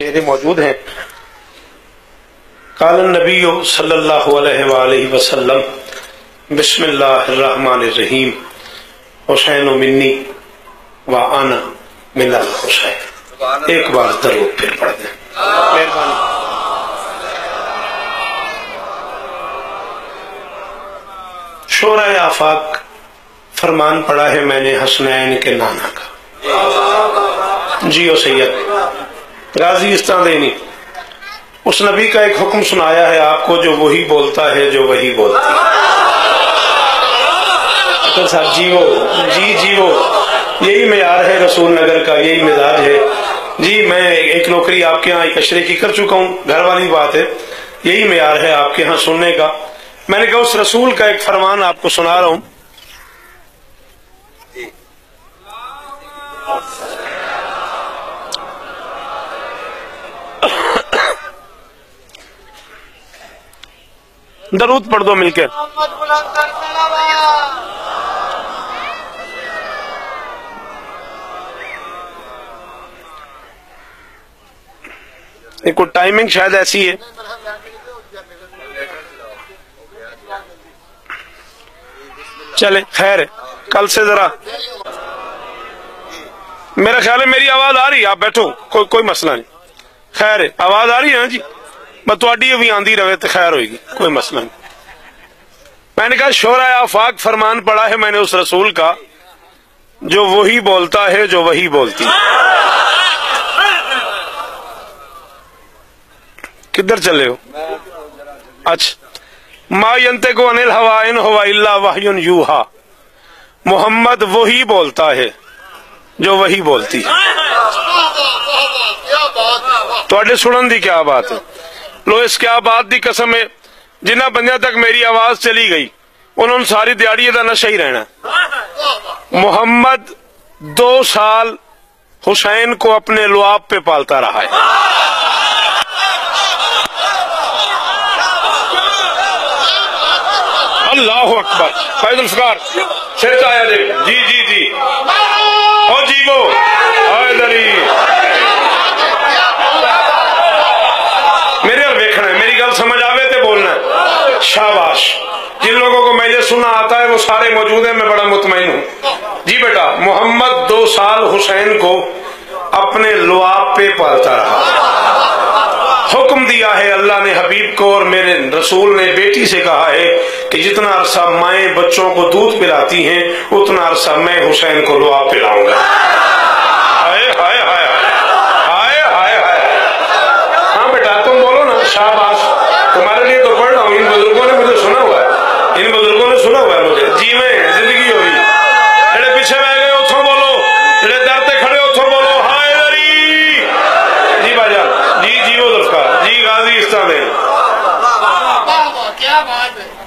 چہرے موجود ہیں. قال النبی صلی اللہ علیہ وآلہ وسلم بسم اللہ الرحمن الرحیم حسین منی وانا من الحسین. ایک بار درود پھر پڑھ دیں. مہربانی. شورائے آفاق فرمان پڑا ہے میں نے حسنین کے نانا کا. جیو سید غازی استادینی اس نبی کا ایک حکم سنایا ہے آپ کو جو وہی بولتا ہے جو وہی بولتی ہے. صاحب جیو جیو یہی معیار ہے رسول نگر کا, یہی مزاج ہے. جی میں ایک نوکری آپ کے ہاں ایک اشرے کی کر چکا ہوں, گھر والی بات ہے, یہی معیار ہے آپ کے ہاں سننے کا. میں نے کہا اس رسول کا ایک فرمان آپ کو سنا رہا ہوں. درود پڑھ دو مل کے. ایک ٹائمنگ شاید ایسی ہے. چلے خیر ہے, کل سے ذرا میرا خیال ہے میری آواز آ رہی ہے, آپ بیٹھو کوئی مسئلہ نہیں. خیر ہے, آواز آ رہی ہے نا جی, بتواڈی بھی آندھی رہے تو خیر ہوئے گی, کوئی مسئلہ نہیں. میں نے کہا شورائے آفاق فرمان پڑا ہے میں نے اس رسول کا جو وہی بولتا ہے جو وہی بولتی ہے. کدھر چلے ہو؟ اچھا. ما ینطق عن الہوی ان ہوا الا وحی یوحی. محمد وہی بولتا ہے جو وہی بولتی ہے. تواڈے سنن دی کیا بات ہے؟ لو اس کیا بات دی قسم ہے جنہ بندیاں تک میری آواز چلی گئی انہوں نے ساری دیہڑی دا نشہ ہی رہنا. محمد 2 سال حسین کو اپنے لعاب پہ پالتا رہا ہے. اللہ اکبر. فیض الفقار شرط آیا دے. جی او جیو آئے دری میرے اور ویکھنا ہے, میری گل سمجھ آوے تے بولنا ہے. شاباش. جن لوگوں کو میں یہ سننا آتا ہے وہ سارے موجود ہیں, میں بڑا مطمئن ہوں. جی بیٹا, محمد 2 سال حسین کو اپنے لعاب پہ پالتا رہا. حکم دیا ہے اللہ نے حبیب کو اور میرے رسول نے بیٹی سے کہا ہے کہ جتنا عرصہ مائیں بچوں کو دودھ پلاتی ہیں اتنا عرصہ میں حسین کو لعاب پلاؤں گا. ہائے ہائے ہائے ہائے ہائے ہائے. ہاں بیٹا تم بولو نا. شاباش. تمہارے لیے تو پڑھ رہا ہوں, ان بزرگوں نے مجھے سنا ہوا ہے, ان بزرگوں نے سنا ہوا ہے مجھے. جی میں زندگی ہوئی جڑے پیچھے رہ گئے اتھوں بولو, جڑے درتے کھڑے اتھوں بولو. ہائے دری. جی بھائی جان. جی وہ ذوالفقار جی غازی استادین.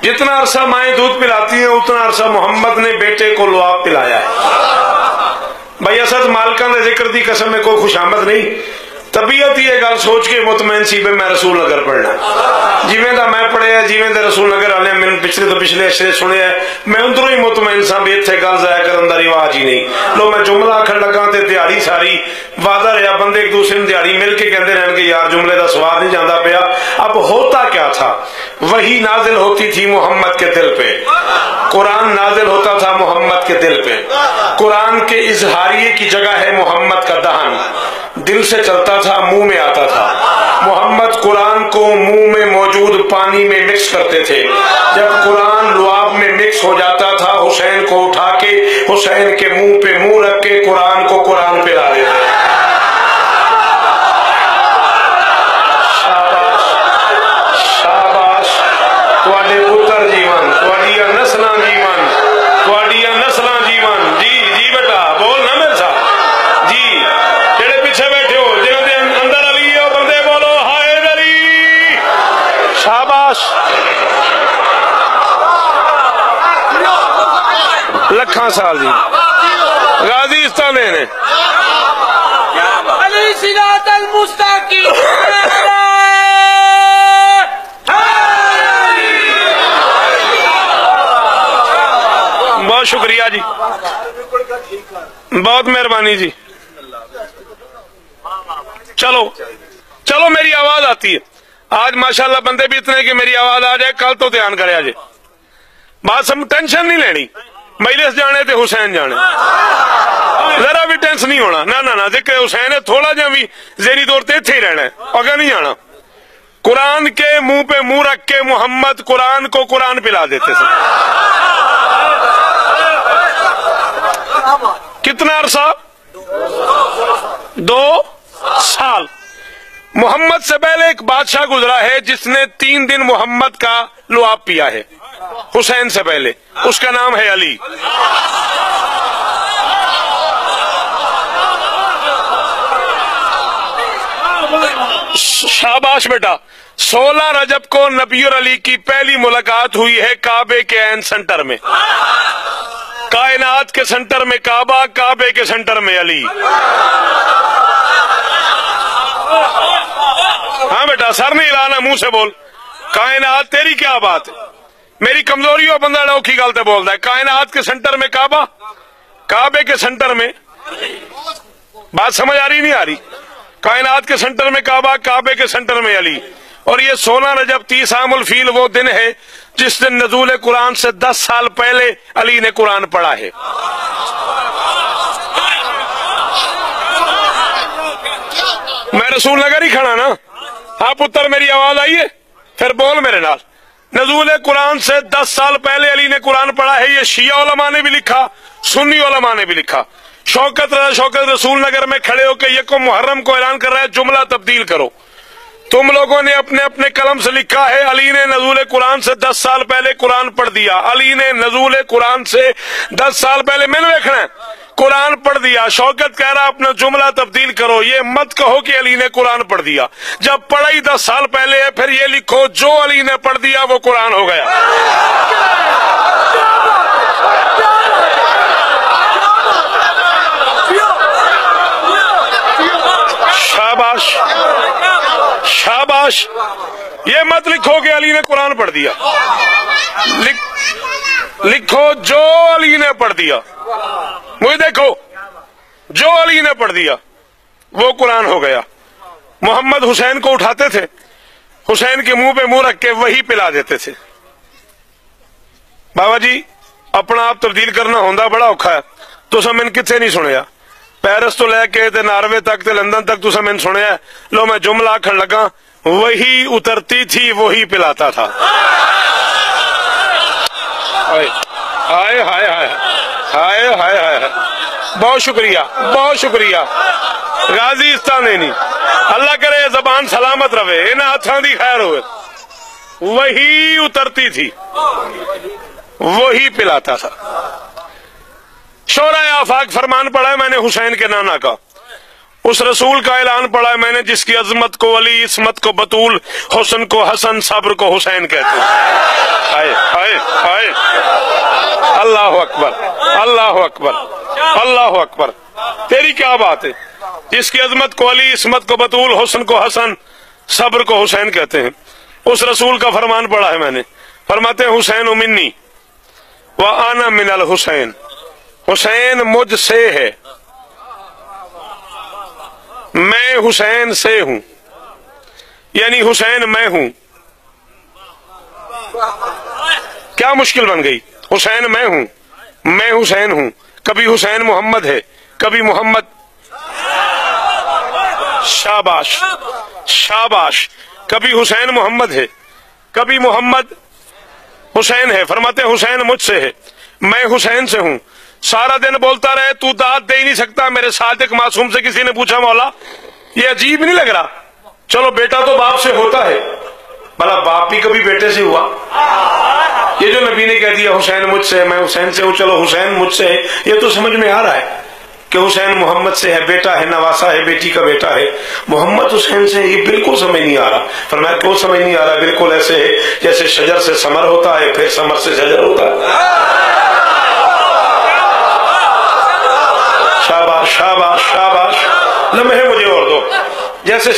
جتنا عرصہ مائیں دودھ پلاتی ہیں اتنا عرصہ محمد نے بیٹے کو لعاب پلایا ہے. بھائی اسد مالکان دے ذکر دی قسم میں کوئی خوشامد نہیں. طبیعت یہ گل سوچ کے مطمئن سی میں رسول نگر پڑھنا. جیویں دا میں پڑھے ہے جیویں دے رسول نگر والے میں پچھلے اشرے سنے ہے, میں اندروں ہی مطمئن سا بھی اتنے گل ضائع کرن دا رواج ہی نہیں. لو میں جملہ آکھن لگا تے دیہڑی ساری وعدہ رہا, بندے ایک دوسرے دیہڑی مل کے کہندے رہن کہ یار جملے دا سواد نہیں جاندا پیا. اب ہوتا کیا تھا, وہی نازل ہوتی تھی محمد کے دل پہ, قرآن نازل ہوتا تھا محمد کے دل پہ. قرآن کے اظہاریے کی جگہ ہے محمد کا دہن, دل سے چلتا تھا منہ میں آتا تھا. محمد قرآن کو منہ میں موجود پانی میں مکس کرتے تھے. جب قرآن لعاب میں مکس ہو جاتا تھا حسین کو اٹھا کے حسین کے منہ پہ منہ رکھ کے قرآن کو قرآن پہ لا دیتے. شاباش شاباش. تواڈے پتر جیون, تواڈیاں نسلاں جیون, تواڈیاں نسلاں جیون. جی بیٹا بول نہ میرے ساتھ. جی جڑے پیچھے بیٹھے ہو جنہاں دے اندر علی ہو بندے بولو ہائے علی. شاباش. لکھاں سال جی غازی استادین نے علی صراط المستقیم. بہت شکریہ جی, بہت مہربانی جی. چلو چلو میری آواز آتی ہے آج ماشاءاللہ بندے بھی اتنے کہ میری آواز آ جائے کل تو دھیان کرے آجے بات ہم ٹینشن نہیں لینی مجلس جانے تے حسین جانے ذرا بھی ٹینس نہیں ہونا نہ ذکر حسین ہے تھوڑا جا بھی زیری دور تے تھے ہی رہنا ہے اگر نہیں آنا قرآن کے منہ پہ منہ رکھ کے محمد قرآن کو قرآن پلا دیتے تھے کتنا عرصہ 2 سال محمد سے پہلے ایک بادشاہ گزرا ہے جس نے 3 دن محمد کا لعاب پیا ہے حسین سے پہلے اس کا نام ہے علی شاباش بیٹا 16 رجب کو نبی اور علی کی پہلی ملاقات ہوئی ہے کعبے کے عین سنٹر میں کائنات کے سنٹر میں کعبہ کعبے کے سنٹر میں علی ہاں بیٹا سر نہیں ہلانا منہ سے بول کائنات تیری کیا بات ہے میری کمزوری ہو بندہ ڈوکھی گالتے بولتا ہے کائنات کے سنٹر میں کعبہ کعبے کے سنٹر میں بات سمجھ آ رہی نہیں آ رہی کائنات کے سنٹر میں کعبہ کعبے کے سنٹر میں علی اور یہ 16 رجب 30 عام الفیل وہ دن ہے جس دن نزول قرآن سے 10 سال پہلے علی نے قرآن پڑھا ہے میں رسول نگر ہی کھڑا نا ہاں پتر میری آواز آئی ہے پھر بول میرے نال نزول قرآن سے 10 سال پہلے علی نے قرآن پڑھا ہے یہ شیعہ علماء نے بھی لکھا سنی علماء نے بھی لکھا شوکت رسول نگر میں کھڑے ہو کے یکم محرم کو اعلان کر رہا ہے جملہ تبدیل کرو تم لوگوں نے اپنے اپنے قلم سے لکھا ہے علی نے نزول قرآن سے 10 سال پہلے قرآن پڑھ دیا علی نے نزول قرآن سے 10 سال پہلے میں نے دیکھنا ہے قرآن پڑھ دیا شوکت کہہ رہا اپنا جملہ تبدیل کرو یہ مت کہو کہ علی نے قرآن پڑھ دیا جب پڑھا ہی 10 سال پہلے ہے پھر یہ لکھو جو علی نے پڑھ دیا وہ قرآن ہو گیا شاباش شاباش یہ مت لکھو کہ علی نے قرآن پڑھ دیا لکھو جو علی نے پڑھ دیا مجھے دیکھو جو علی نے پڑھ دیا وہ قرآن ہو گیا محمد حسین کو اٹھاتے تھے حسین کے منہ پہ منہ رکھ کے وہی پلا دیتے تھے بابا جی اپنا آپ تبدیل کرنا ہوندا بڑا اوکھا ہے تو سب میں کتنے نہیں سنیا پیرس تو لے کے تے ناروے تک تے لندن تک تو سب میں سنیا لو میں جملہ آکھن لگا وہی اترتی تھی وہی پلاتا تھا ہائے ہائے ہائے ہائے ہائے ہائے بہت شکریہ غازی استانینی اللہ کرے زبان سلامت رہے انہیں ہاتھاں دی خیر ہوئے وہی اترتی تھی وہی پلاتا تھا شورائے آفاق فرمان پڑھا ہے میں نے حسین کے نانا کا اس رسول کا اعلان پڑھا ہے میں نے جس کی عظمت کو علی عصمت کو بطول حسن کو حسن صبر کو حسین کہتے ہیں ہائے ہائے ہائے اللہ اکبر اللہ اکبر اللہ اکبر تیری کیا بات ہے جس کی عظمت کو علی عصمت کو بطول حسن کو حسن صبر کو حسین کہتے ہیں اس رسول کا فرمان پڑھا ہے میں نے فرماتے ہیں حسین منی وَأَنَا مِنَ الْحُسَيْن حسین مجھ سے ہے میں حسین سے ہوں یعنی حسین میں ہوں کیا مشکل بن گئی حسین میں ہوں میں حسین ہوں کبھی حسین محمد ہے کبھی محمد شاباش شاباش کبھی حسین محمد ہے کبھی محمد حسین ہے فرماتے حسین مجھ سے ہے میں حسین سے ہوں سارا دن بولتا رہے تو داد دے ہی نہیں سکتا میرے صادق معصوم سے کسی نے پوچھا مولا یہ عجیب نہیں لگ رہا چلو بیٹا تو باپ سے ہوتا ہے بھلا باپ بھی کبھی بیٹے سے ہوا یہ جو نبی نے کہہ دیا حسین مجھ سے میں حسین سے ہوں چلو حسین مجھ سے ہے یہ تو سمجھ میں آ رہا ہے کہ حسین محمد سے ہے بیٹا ہے نواسا ہے بیٹی کا بیٹا ہے محمد حسین سے یہ بالکل سمجھ نہیں آ رہا فرمایا کیوں سمجھ نہیں آ رہا بالکل ایسے ہے جیسے شجر سے ثمر ہوتا ہے پھر ثمر سے شجر ہوتا ہے شاباش شاباش شاباش لمحے مجھے اور دو جیسے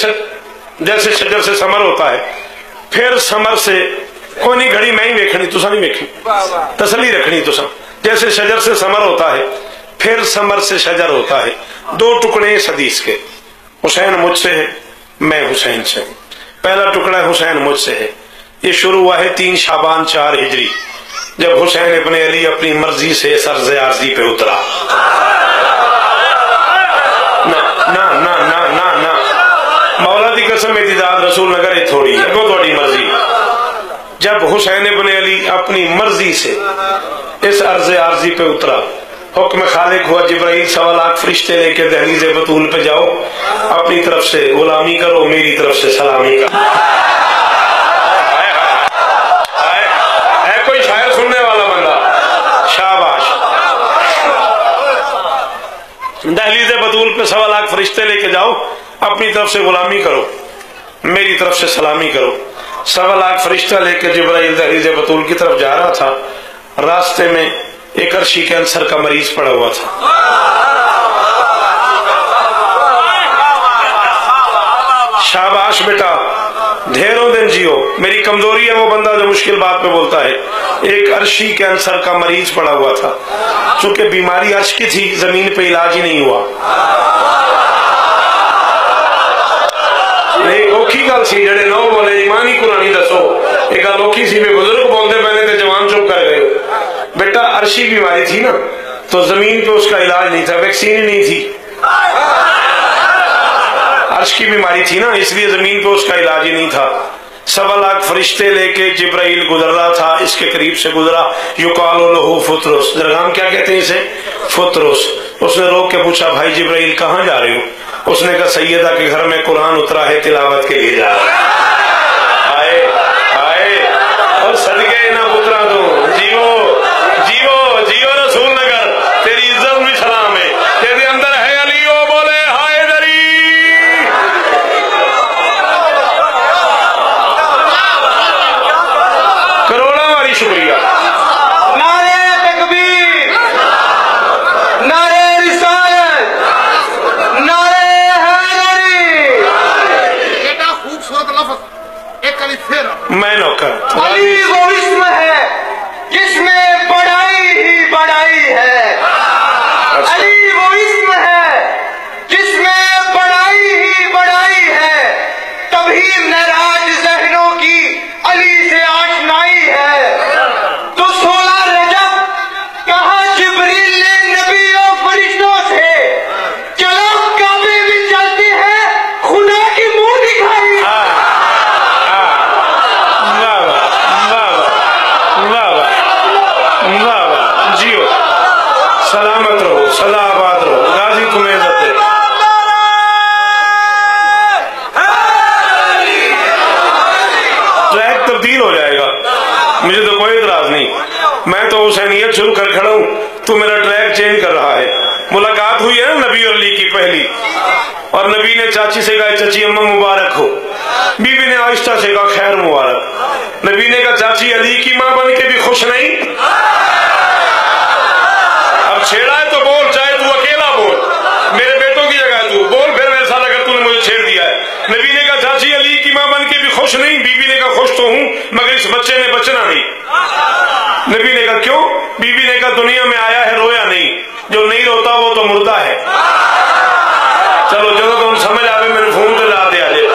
شجر سے ثمر ہوتا ہے پھر ثمر سے کوئی نہیں گھڑی میں ہی ویکھنی تسا نہیں ویکھی تسلی رکھنی تسا جیسے شجر سے ثمر ہوتا ہے پھر ثمر سے شجر ہوتا ہے دو ٹکڑے اس حدیث کے حسین مجھ سے ہے میں حسین سے ہوں، پہلا ٹکڑا حسین مجھ سے ہے۔ یہ شروع ہوا ہے 3 شعبان 4 ہجری، جب حسین ابن علی اپنی مرضی سے سرز عارضی پہ اترا۔ نا مولا دی قسم اعتداد رسول نہ کرے تھوڑی اگو تھوڑی مرضی۔ جب حسین ابن علی اپنی مرضی سے اس عرض عارضی پہ اترا، حکم خالق ہوا جبرائیل 1.25 لاکھ فرشتے لے کے دہلیز بطول پہ جاؤ، اپنی طرف سے غلامی کرو، میری طرف سے سلامی کرو۔ ہے کوئی شاعر سننے والا بندہ؟ شاباش۔ دہلیز بطول پہ 1.25 لاکھ فرشتے لے کے جاؤ، اپنی طرف سے غلامی کرو، میری طرف سے سلامی کرو۔ 1.25 لاکھ فرشتہ لے کے جبرائیل دہلیز بطول کی طرف جا رہا تھا، راستے میں ایک عرشی کینسر کا مریض پڑا ہوا تھا۔ شاباش بیٹا، ڈھیروں دن جیو، میری کمزوری ہے وہ بندہ جو مشکل بات پہ بولتا ہے۔ ایک عرشی کینسر کا مریض پڑا ہوا تھا، چونکہ بیماری عرش کی تھی، زمین پہ علاج ہی نہیں ہوا۔ اوکھی گل سی، جڑے نو بولے ایمانی قرآنی دسو، ایک گل اوکھی سی، میں بزرگ بولتے پہنے تھے، جوان چپ کر گئے۔ بیٹا عرشی بیماری تھی نا، تو زمین پہ اس کا علاج نہیں تھا، ویکسین ہی نہیں تھی۔ عرش کی بیماری تھی نا، اس لیے زمین پہ اس کا علاج ہی نہیں تھا۔ 1.25 لاکھ فرشتے لے کے جبرائیل گزر رہا تھا، اس کے قریب سے گزرا، یقال لہ فطرس، درگام کیا کہتے ہیں اسے؟ فطرس۔ اس نے روک کے پوچھا، بھائی جبرائیل کہاں جا رہے ہو؟ اس نے کہا سیدہ کے گھر میں قرآن اترا ہے، تلاوت کے لیے جا رہا ہے۔ آئے آئے اور صدقے نہ پترا دو، جیو جیو جیو رسول نگر، تیری عزت میں سلام ہے، تیرے اندر ہے علی او بولے ہائے دری۔ کروڑا ہماری شکریہ۔ نعرہ تکبیر، نعرہ رسالت، نعرہ حیدری۔ بیٹا خوبصورت لفظ ایک علی پھر میں نوکر۔ علی وہ اسم ہے جس میں بڑائی ہی بڑائی ہے، علی وہ اسم ہے جس میں بڑائی ہی بڑائی ہے، تبھی معراج ذہنوں کی علی سے آشنائی ہے۔ تو 16 رجب کہا جبریل نے نبیوں فرشتوں سے، چلو کعبے میں چلتے ہیں، خدا کی منہ دکھائی۔ جیو سلامت رہو، سدا آباد رہو، غازی تمہیں عزت دے۔ ٹریک تبدیل ہو جائے گا، مجھے تو کوئی اعتراض نہیں، میں تو حسینیت شروع کر کھڑا ہوں، تو میرا ٹریک چینج کر رہا ہے۔ ملاقات ہوئی ہے نا نبی اور علی کی پہلی، اور نبی نے چاچی سے کہا چچی اماں مبارک ہو، بی بی نے عائشہ سے کہا خیر مبارک، نبی نے کہا چاچی علی کی ماں بن کے بھی خوش نہیں؟ اب چھیڑا ہے تو بول، چاہے تو اکیلا بول، میرے بیٹوں کی جگہ تو بول، پھر میرے ساتھ اگر تو نے مجھے چھیڑ دیا ہے۔ نبی نے کہا چاچی علی کی ماں بن کے بھی خوش نہیں؟ بی بی نے کہا خوش تو ہوں مگر اس بچے نے بچنا نہیں۔ نبی نے کہا کیوں؟ بی بی نے کہا دنیا میں آیا ہے رویا نہیں، جو نہیں روتا وہ تو مردہ ہے۔ چلو جب تم سمجھ آئے میں نے فون تو لا دیا جائے۔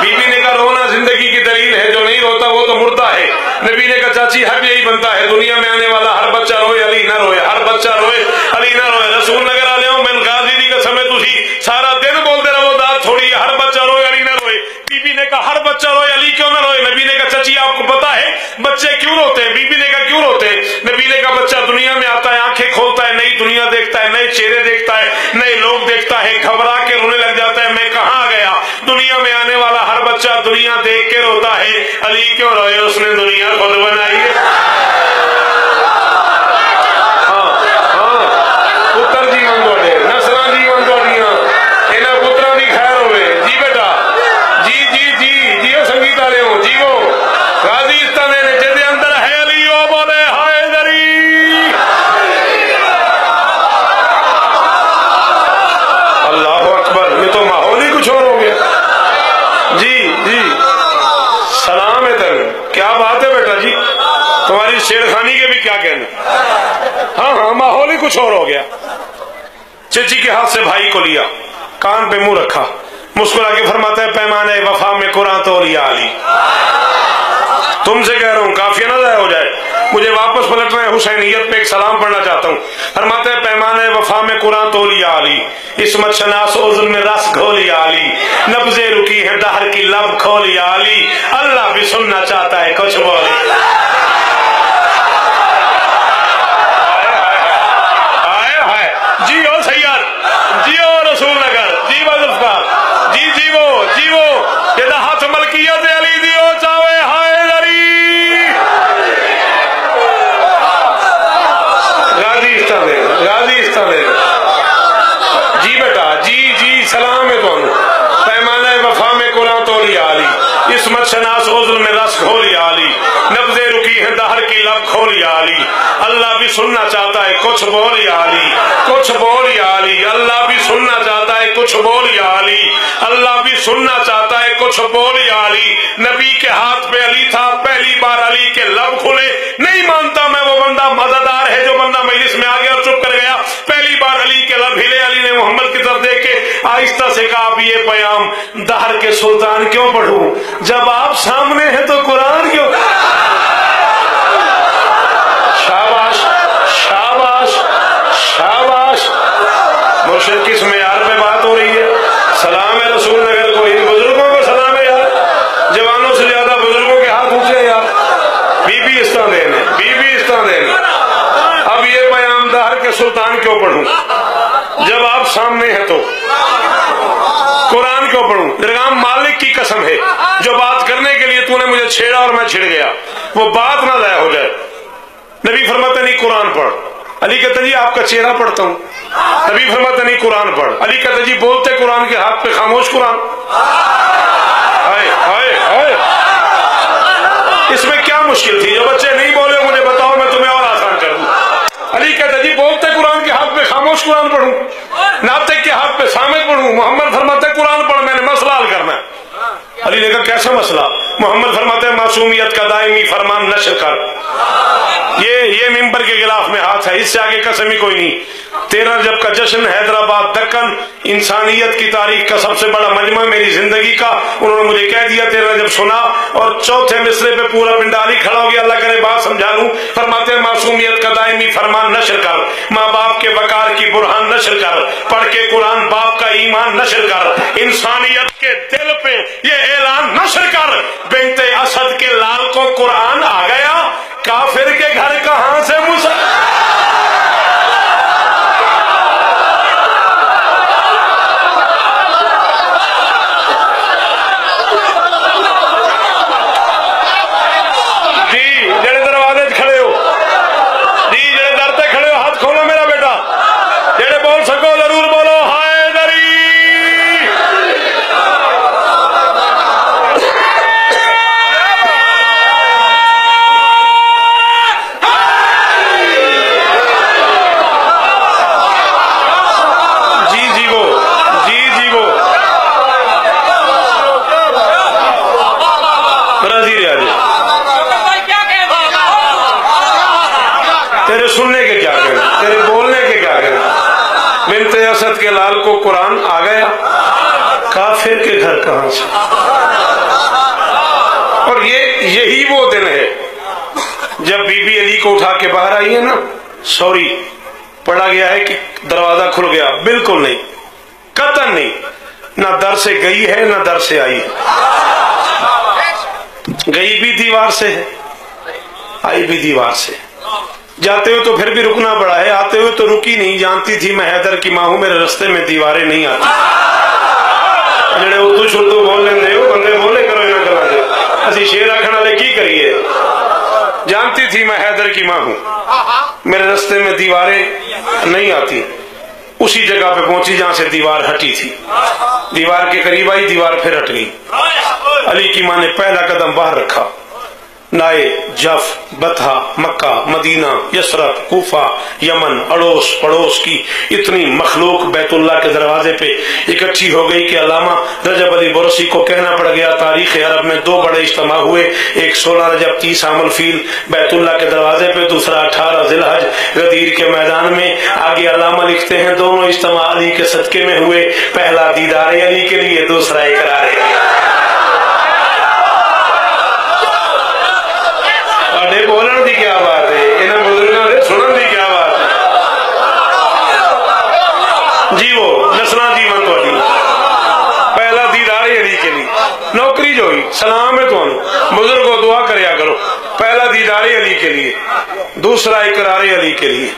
بی بی نے کہا رونا زندگی کی دلیل ہے، جو نہیں روتا وہ تو مردہ ہے۔ نبی نے کہا چاچی حق یہی بنتا ہے، دنیا میں آنے والا ہر بچہ روئے علی نہ روئے، ہر بچہ روئے علی نہ روئے۔ رسول نگر والے ہوں، میں غازی دی قسم ہے تسی سارا دن بولتے رہو داد تھوڑی ہے، ہر بچہ روئے علی نہ روئے۔ بی بی نے کہا ہر بچہ روئے علی کیوں نہ روئے؟ نبی نے کہا چچی آپ کو پتا ہے بچے کیوں روتے ہیں؟ بی بی نے کہا کیوں روتے ہیں؟ نبی نے کہا بچہ دنیا میں آتا ہے، آنکھیں کھولتا ہے، نئی دنیا دیکھتا ہے، نئے چہرے دیکھتا ہے، نئے لوگ دیکھتا ہے، گھبرا کے رونے لگ جاتا ہے، میں کہاں گیا؟ دنیا میں آنے والا ہر بچہ دنیا دیکھ کے روتا ہے، علی کیوں روئے؟ اس نے دنیا خود بنائی ہے۔ پتر جیون دوڑے، نسلاں جیون دوڑیاں، انہاں پتراں دی خیر ہوئے۔ جی بیٹا، جی جی جی جیو سنگیت والے ہوں، جیو غازی استانے نے جدے اندر ہے علی او بولے ہائے دری۔ اللہ اکبر، یہ تو ماحول ہی کچھ اور ہو گیا۔ جی جی سلام ہے تر، کیا بات ہے بیٹا جی، تمہاری شیرخانی کے بھی کیا کہنے۔ ہاں ہاں ماحول ہی کچھ اور ہو گیا۔ چچی کے ہاتھ سے بھائی کو لیا، کان پہ منہ رکھا، مسکرا کے فرماتا ہے پیمانے وفا میں قرآن تولیہ علی، تم سے کہہ رہا ہوں کافیہ نہ ضائع ہو جائے، مجھے واپس پلٹنا ہے، حسینیت پہ ایک سلام پڑھنا چاہتا ہوں۔ فرماتے ہیں پیمانے وفا میں قرآن تولیہ علی، عصمت شناس عذر میں رس گھولیہ علی، نبض رکی ہے دہر کی لب کھولیہ علی، اللہ بھی سننا چاہتا ہے کچھ بولی۔ جیو سید، جیو رسول نگر، جیو ذوالفقار، جی جیو جیو، یہ دا ہاتھ ملکیت علی دیو چاوے ہائے دری۔ غازی استعدے، غازی استعدے، جی بیٹا، جی جی سلام ہے تو پیمانہ وفا میں قرآن تولیہ علی، عصمت شناس عذر میں رس گھولیہ علی، نبض رکی ہے دہر کی لب کھولیہ علی، اللہ بھی سننا چاہتا ہے کچھ بولیہ علی، کچھ بولیہ علی، اللہ بھی سننا چاہتا ہے کچھ بولیہ علی، اللہ بھی سننا چاہتا ہے کچھ بولیہ علی۔ نبی کے ہاتھ پہ علی تھا، پہلی بار علی کے لب کھلے، نہیں مانتا میں وہ بندہ مزیدار ہے جو بندہ مجلس میں آ گیا اور چپ کر گیا، پہلی بار علی کے لب ہلے، علی نے محمد کی طرف دیکھ کے آہستہ سے کہا اب یہ پیام دہر کے سلطان کیوں پڑھوں، جب آپ سامنے ہیں تو قرآن کیوں؟ شاباش شاباش شاباش، مرشد کس معیار پہ بات ہو رہی ہے؟ سلام ہے رسول نگر کو، ان بزرگوں کو سلام ہے یار، جوانوں سے زیادہ بزرگوں کے ہاتھ اونچے یار، بی بی استعدین ہے، بی بی استعدین۔ اب یہ پیام دہر کے سلطان کیوں پڑھوں جب آپ سامنے ہیں تو قرآن کیوں پڑھوں؟ درگاہ مالک کی قسم ہے جو بات کرنے کے لیے تو نے مجھے چھیڑا اور میں چھڑ گیا، وہ بات نہ ضائع ہو جائے۔ نبی فرماتا نہیں قرآن پڑھ، علی کہتا جی آپ کا چہرہ پڑھتا ہوں، نبی فرماتا نہیں قرآن پڑھ، علی کہتا جی بولتے قرآن کے ہاتھ پہ خاموش قرآن۔ ہائے ہائے ہائے، اس میں کیا مشکل تھی؟ جو بچے نہیں بولے مجھے بتاؤ میں تمہیں اور آسان کر دوں۔ علی کہتا جی بولتے قرآن کے ہاتھ پہ خاموش قرآن پڑھوں، ناطق کے ہاتھ پہ سامت پڑھوں؟ محمد فرماتے قرآن پڑھ، میں نے مسئلہ حل کرنا ہے۔ علی نے کہا کیسا مسئلہ؟ محمد فرماتے ہیں معصومیت کا دائمی فرمان نشر کر۔ یہ ممبر کے خلاف میں ہاتھ ہے، اس سے آگے قسم ہی کوئی نہیں۔ 13 رجب کا جشن حیدرآباد دکن، انسانیت کی تاریخ کا سب سے بڑا مجمع میری زندگی کا، انہوں نے مجھے کہہ دیا 13 رجب سنا، اور چوتھے مصرے پہ پورا پنڈالی کھڑا ہو گیا، اللہ کرے بات سمجھا لوں۔ فرماتے ہیں معصومیت کا دائمی فرمان نشر کر، ماں باپ کے وقار کی برہان نشر کر، پڑھ کے قرآن باپ کا ایمان نشر کر، انسانیت کے دل پہ یہ اعلان نشر کر، بنت اسد کے لال کو قرآن آ گیا، کافر کے گھر کہاں سے جی جڑے دروازے کھڑے ہو، جی جڑے در تے کھڑے ہو ہاتھ کھولو میرا بیٹا، جڑے بول سکو ضرور بولو ہائے دری۔ تیرے سننے کے کیا کہنا، تیرے بولنے کے کیا کہنا؟ بنت اسد کے لال کو قرآن آ گیا، کافر کے گھر کہاں سے؟ اور یہی وہ دن ہے جب بی بی علی کو اٹھا کے باہر آئی ہے نا، سوری پڑھا گیا ہے کہ دروازہ کھل گیا، بالکل نہیں، قطعاً نہیں، نہ در سے گئی ہے نہ در سے آئی ہے، گئی بھی دیوار سے ہے، آئی بھی دیوار سے، جاتے ہوئے تو پھر بھی رکنا پڑا ہے، آتے ہوئے تو رکی نہیں، جانتی تھی میں حیدر کی ماں ہوں، میرے رستے میں دیواریں نہیں آتی۔ جڑے اردو شردو بولنے دے ہو بندے بولے کرو نہ کرا دے، اسی شیر رکھنا لے کی کریے، جانتی تھی میں حیدر کی ماں ہوں، میرے رستے میں دیواریں نہیں آتی۔ اسی جگہ پہ پہنچی جہاں سے دیوار ہٹی تھی، دیوار کے قریب آئی، دیوار پھر ہٹ گئی۔ علی کی ماں نے پہلا قدم باہر رکھا، نائے، جف، بطحا، مکہ، مدینہ، یسرب، کوفہ، یمن، اڑوس پڑوس کی اتنی مخلوق بیت اللہ کے دروازے پہ اکٹھی ہو گئی کہ علامہ رجب علی برسی کو کہنا پڑ گیا تاریخ عرب میں دو بڑے اجتماع ہوئے، ایک 16 رجب 30 عام الفیل بیت اللہ کے دروازے پہ، دوسرا 18 ذی الحج غدیر کے میدان میں۔ آگے علامہ لکھتے ہیں دونوں اجتماع علی کے صدقے میں ہوئے، پہلا دیدار علی کے لیے، دوسرا اقرار علی۔ بولن دی کیا بات ہے، انہاں بزرگاں دے سنن دی کیا بات ہے جی۔ وہ نسلاں جیون تہاڈی، پہلا دیدار علی کے لیے، نوکری جو ہوئی سلام ہے تانوں، بزرگوں دعا کریا کرو، پہلا دیدار علی کے لیے، دوسرا اقرار علی کے لیے۔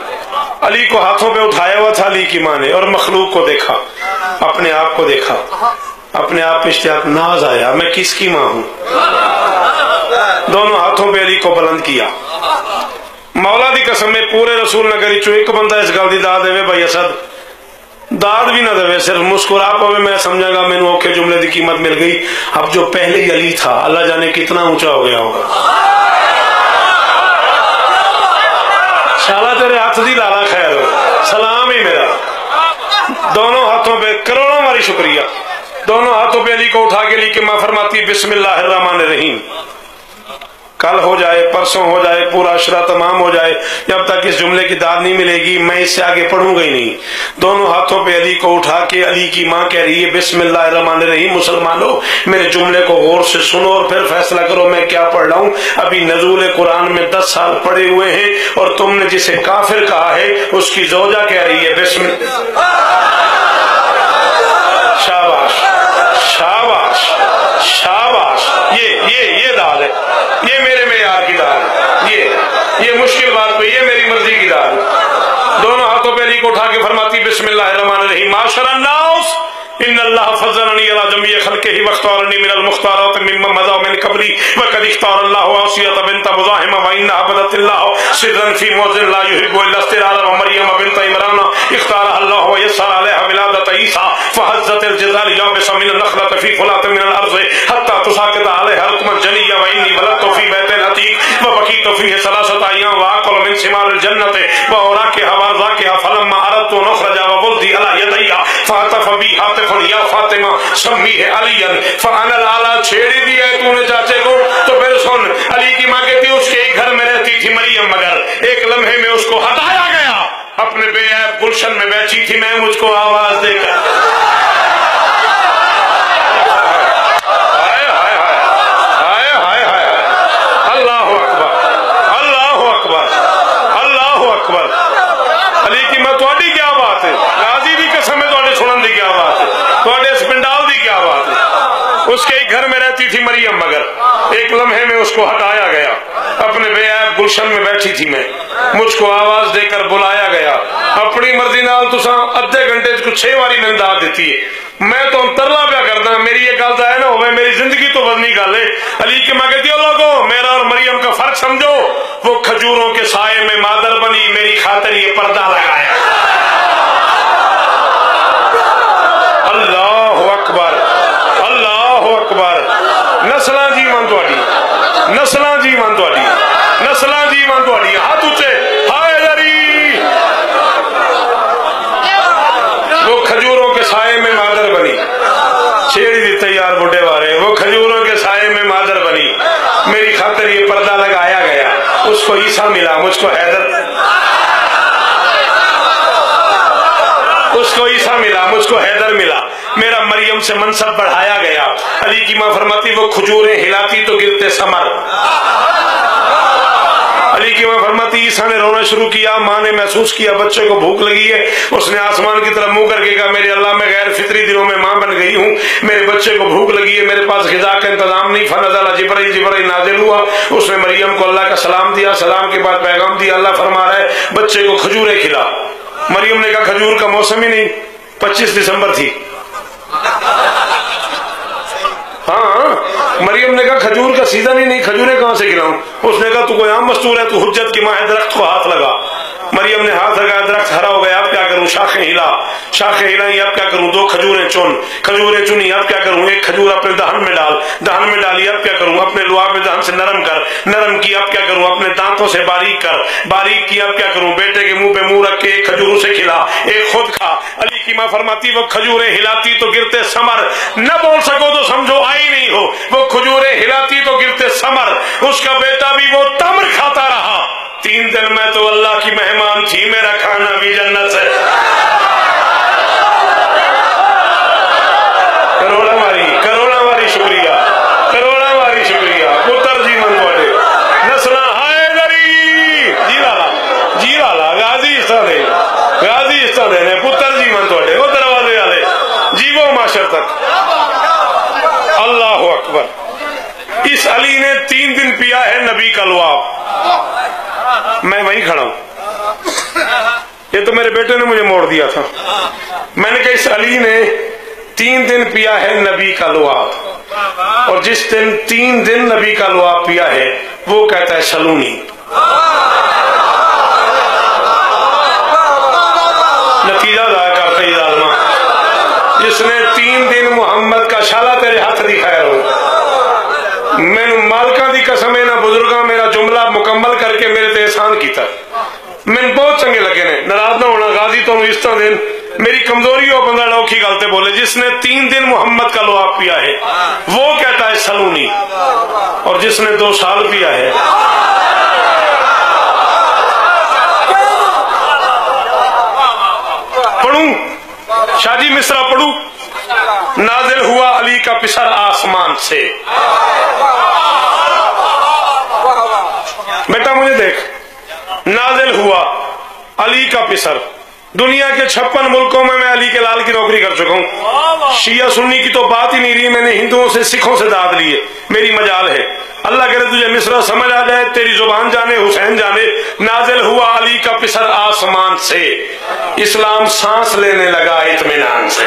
علی کو ہاتھوں پہ اٹھایا ہوا تھا علی کی ماں نے، اور مخلوق کو دیکھا، اپنے آپ کو دیکھا، اپنے آپ پہ اشتیاق ناز آیا، میں کس کی ماں ہوں؟ دونوں ہاتھوں پہ علی کو بلند کیا۔ مولا دی قسم میں پورے رسول نگری چو ایک بندہ اس گل دی داد دے بھائی اسد داد بھی نہ دے، صرف مسکرا پوے، میں سمجھا گا میں نے اوکھے جملے دی قیمت مل گئی۔ اب جو پہلے ہی علی تھا اللہ جانے کتنا اونچا ہو گیا ہوگا۔ شالا تیرے ہاتھ دی لالا خیر ہو، سلام ہی میرا۔ دونوں ہاتھوں پہ کروڑوں ماری شکریہ، دونوں ہاتھوں پہ علی کو اٹھا کے علی کی ماں فرماتی بسم اللہ الرحمن الرحیم، کل ہو جائے، پرسوں ہو جائے، پورا عشرہ تمام ہو جائے، جب تک اس جملے کی داد نہیں ملے گی میں اس سے آگے پڑھوں گا ہی نہیں۔ دونوں ہاتھوں پہ علی کو اٹھا کے علی کی ماں کہہ رہی ہے بسم اللہ الرحمن الرحیم، مسلمانوں میرے جملے کو غور سے سنو اور پھر فیصلہ کرو میں کیا پڑھ رہا ہوں۔ ابھی نزول قرآن میں 10 سال پڑے ہوئے ہیں، اور تم نے جسے کافر کہا ہے اس کی زوجہ کہہ رہی ہے بسم شاباش شاباش شاباش، یہ داد ہے، یہ میرے معیار کی داد ہے، یہ مشکل بات پہ یہ میری مرضی کی داد ہے۔ دونوں ہاتھوں پہ علی کو اٹھا کے فرماتی بسم اللہ الرحمن الرحیم، معاشر الناس ان اللہ فضلنی علی جمیع خلقہ واختارنی من المختارات ممن مضى من قبلی وقد اختار اللہ آسیہ بنت مزاحم وانها عبدت اللہ سرا فی موضع لا يحب الا استرارا ومریم بنت عمران اختارها اللہ ويسر علیها ولادت عیسی فهزت الجزال یابس من النخلة في فلات من الارض حتى تساقط عليها رطما جنيا واني ولدت في بیت عتیق وبقيت فيه 3 ايام واكل من ثمار الجنة واراكها وارزاقها فلما اردت ان اخرج وولدي على يدي فعطف بي حاطف یا فاطمہ سمی ہے علی فانا لالا چھیڑی دی ہے تو نے چاچے کو۔ تو پھر سن علی کی ماں کہتی اس کے ایک گھر میں رہتی تھی مریم، مگر ایک لمحے میں اس کو ہٹایا گیا، اپنے بے عیب گلشن میں بیٹھی تھی میں مجھ کو آواز دے کر اللہ اکبر اللہ اکبر اللہ اکبر۔ علی کی ماں تھوڑی کیا بات ہے، غازی دی قسم ہے تھوڑے سنن دی کیا بات ہے، تھوڑے اس پنڈال دی کیا بات ہے۔ اس کے ایک گھر میں رہتی تھی مریم، مگر ایک لمحے میں اس کو ہٹایا گیا، اپنے بے عیب گلشن میں بیٹھی تھی میں مجھ کو آواز دے کر بلایا گیا، اپنی مرضی نال تساں ادھے گھنٹے کو 6 باری میں داد دیتی ہے، میں تو ترلا پیا کرتا میری یہ گل ہے نہ ہوئے، میری زندگی تو وزنی گل ہے۔ علی کی ماں کہتی ہے لوگوں میرا اور مریم کا فرق سمجھو، وہ کھجوروں کے سائے میں مادر بنی، میری خاطر یہ پردہ لگایا۔ اللہ اکبر اللہ اکبر۔ نسلاں جی من تواڈی، نسلاں جی من تواڈی، نسلاں جی من تواڈی، ہاتھ اونچے، ہائے دری۔ وہ کھجوروں کے سائے میں مادر بنی، چھیڑی دی تیار بڈھے وارے، وہ کھجوروں کے سائے میں مادر بنی، میری خاطر یہ پردہ لگایا گیا۔ اس کو عیسیٰ ملا، مجھ کو حیدر، اس کو عیسیٰ ملا، مجھ کو حیدر ملا، میرا مریم سے منصب بڑھایا گیا۔ علی کی ماں فرماتی وہ کھجوریں ہلاتی تو گرتے ثمر۔ علی کی ماں فرماتی عیسیٰ نے رونا شروع کیا، ماں نے محسوس کیا بچے کو بھوک لگی ہے، اس نے آسمان کی طرف منہ کر کے کہا میرے اللہ میں غیر فطری دنوں میں ماں بن گئی ہوں، میرے بچے کو بھوک لگی ہے، میرے پاس غذا کا انتظام نہیں۔ فنزل جبرائیل نازل ہوا، اس نے مریم کو اللہ کا سلام دیا، سلام کے بعد پیغام دیا، اللہ فرما رہا ہے بچے کو کھجوریں کھلا۔ مریم نے کہا کھجور کا موسم ہی نہیں، 25 دسمبر تھی۔ ہاں مریم نے کہا کھجور کا سیزن ہی نہیں، کھجوریں کہاں سے کھلاؤں؟ اس نے کہا تو کوئی عام مستور ہے، تو حجت کی ماں ہے، درخت کو ہاتھ لگا۔ مریم نے ہاتھ لگایا، درخت ہرا ہو گیا، اب کیا کروں؟ شاخیں ہلا، شاخیں ہلائی، اب کیا کروں؟ 2 کھجوریں چن، کھجوریں چنی، اب کیا کروں؟ 1 کھجور اپنے دہن میں ڈال، دہن میں ڈالی، اب کیا کروں؟ اپنے لعاب دہن سے نرم کر، نرم کی، اب کیا کروں؟ اپنے دانتوں سے باریک کر، باریک کی، اب کیا کروں؟ بیٹے کے منہ پہ منہ رکھ کے 1 کھجور اسے کھلا، 1 خود کھا۔ علی کی ماں فرماتی وہ کھجوریں ہلاتی تو گرتے ثمر، نہ بول سکو تو سمجھو آئی نہیں ہو، وہ کھجوریں ہلاتی تو گرتے ثمر، اس کا بیٹا بھی وہ تمر کھاتا رہا۔ 3 دن میں تو اللہ کی مہمان تھی، میرا کھانا بھی جنت سے۔ کروڑا ماری شکریہ، کروڑا ماری شکریہ پتر جی من بڑے نسلہ ہائے دری جی والا غازی استہ دے پتر جی من بڑے وہ دروازے والے جی وہ معاشر تک۔ اللہ اکبر۔ اس علی نے 3 دن پیا ہے نبی کا لعاب، میں وہیں کھڑا ہوں، یہ تو میرے بیٹے نے مجھے موڑ دیا تھا۔ میں نے کہا اس علی نے 3 دن پیا ہے نبی کا لعاب، اور جس دن 3 دن نبی کا لعاب پیا ہے وہ کہتا ہے سلونی۔ نتیجہ ضائع کرتا ہی ظالمہ، جس نے 3 دن محمد کا شالا تیرے ہاتھ دی خیر ہو۔ میں مالکہ دی قسم ہے، نہ بزرگاں میرا جملہ مکمل کر کے میرے تے احسان کیتا، میں بہت چنگے لگے نے، ناراض نہ ہونا غازی تو اس طرح دن میری کمزوری ہو بندہ لوکھی غلطے بولے۔ جس نے 3 دن محمد کا لعاب پیا ہے وہ کہتا ہے سلونی، اور جس نے 2 سال پیا ہے پڑھوں شاہ جی مصرع پڑھوں؟ نازل ہوا علی کا پسر آسمان سے۔ بیٹا مجھے دیکھ، نازل ہوا علی کا پسر، دنیا کے 56 ملکوں میں علی کے لال کی نوکری کر چکا ہوں، شیعہ سنی کی تو بات ہی نہیں رہی، میں نے ہندوؤں سے سکھوں سے داد لیے، میری مجال ہے۔ اللہ کرے تجھے مصرع سمجھ آ جائے، تیری زبان جانے حسین جانے۔ نازل ہوا علی کا پسر آسمان سے، اسلام سانس لینے لگا اطمینان سے۔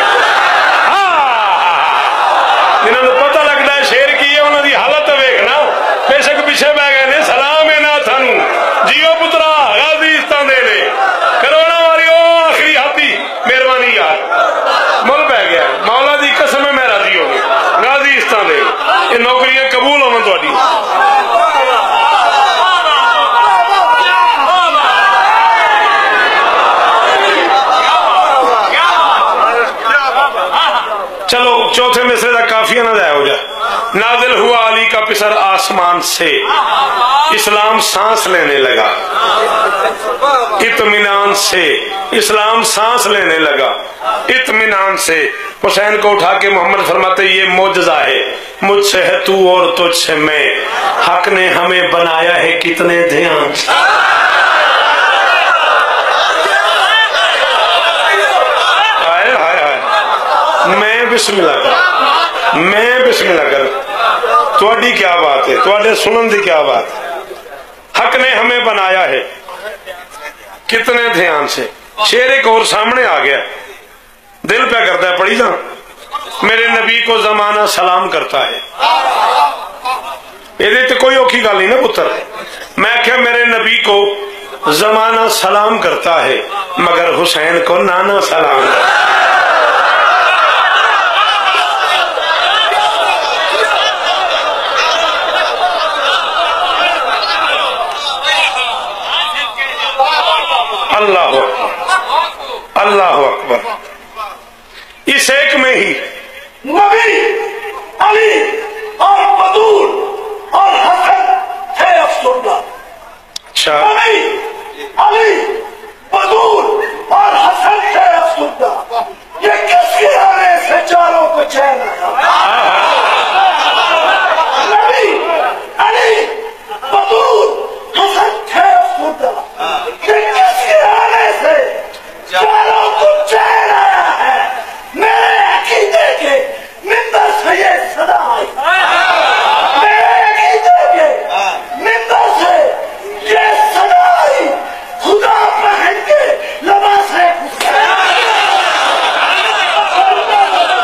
جنہوں نے پتہ لگتا ہے شیر کی ہے انہوں دی حالت ویکھنا، بے شک پیچھے بہ گئے نے سلام ہے نا تھانو جیو پترا غازی استان دے لے کروڑا والی او آخری ہاتھی مہربانی یار مل بہ گیا، مولا دی قسم ہے میں راضی ہو گیا، غازی استان دے یہ نوکریاں قبول ہوں تھوڑی۔ چلو چوتھے مصرے کا کافیہ نہ ضائع ہو جائے۔ نازل ہوا علی کا پسر آسمان سے، اسلام سانس لینے لگا اطمینان سے، اسلام سانس لینے لگا اطمینان سے۔ حسین کو اٹھا کے محمد فرماتے یہ معجزہ ہے، مجھ سے ہے تو اور تجھ سے میں، حق نے ہمیں بنایا ہے کتنے دھیان سے۔ میں بسم اللہ کر، میں بسم اللہ کر، تواڈی کیا بات ہے، تواڈے سنن دی کیا بات ہے؟ حق نے ہمیں بنایا ہے کتنے دھیان سے۔ شیر ایک اور سامنے آ گیا، دل پہ کرتا ہے، پڑھی جان، میرے نبی کو زمانہ سلام کرتا ہے۔ یہ تو کوئی اوکھی گل نہیں نا پتر، میں کہ میرے نبی کو زمانہ سلام کرتا ہے مگر حسین کو نانا سلام کرتا ہے۔ اللہ اکبر، اللہ اکبر۔ اس ایک میں ہی نبی علی اور بدور اور حسن تھے افسردہ۔ اچھا، نبی علی بدور اور حسن تھے افسردہ، یہ کس کے آنے سے چاروں کو چین آیا؟ نبی علی بدور حسن تھے افسردہ، یہ کس کے آنے سے چاروں کو چین آیا ہے؟ میرے عقیدے کے ممبر سے یہ صدا آئی، میرے عقیدے کے ممبر سے یہ صدا آئی، خدا پہن کے لباس ہے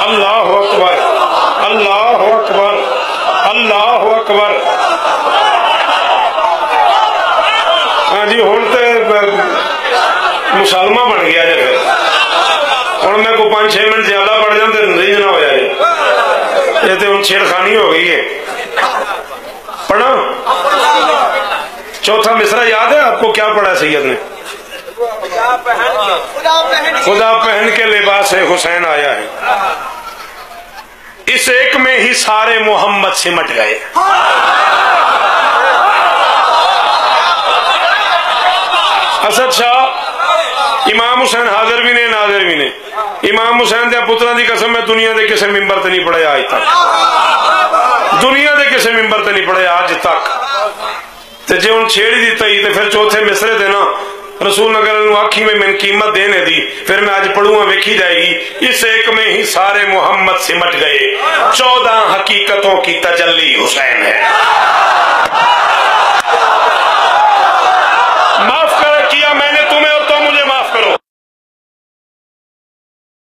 اللہ اکبر، اللہ اکبر، اللہ اکبر۔ ہاں جی ہوں تو مسلمہ بن گیا جی پھر ہوں میں کو 5-6 منٹ زیادہ پڑھ جاؤں تو ریج نہ ہو جائے یہ تو ہوں چھیڑ خانی ہو گئی ہے پڑھا چوتھا مصرع یاد ہے آپ کو کیا پڑھا سید نے خدا پہن کے لباس حسین آیا ہے اس ایک میں ہی سارے محمد سمٹ گئے اسد شاہ امام حسین حاضر بھی نے ناظر بھی نے امام حسین دے پترا دی قسم میں دنیا دے کسے ممبر تے نہیں پڑھے آج تک دنیا دے کسے ممبر تے نہیں پڑھے آج تک تے جے ان چھیڑی دیتا ہی تے پھر چوتھے مصرے دینا رسول نگر انہوں آنکھی میں من قیمت دینے دی پھر میں آج پڑھوں ویکھی جائے گی اس ایک میں ہی سارے محمد سمٹ گئے 14 حقیقتوں کی تجلی حسین ہے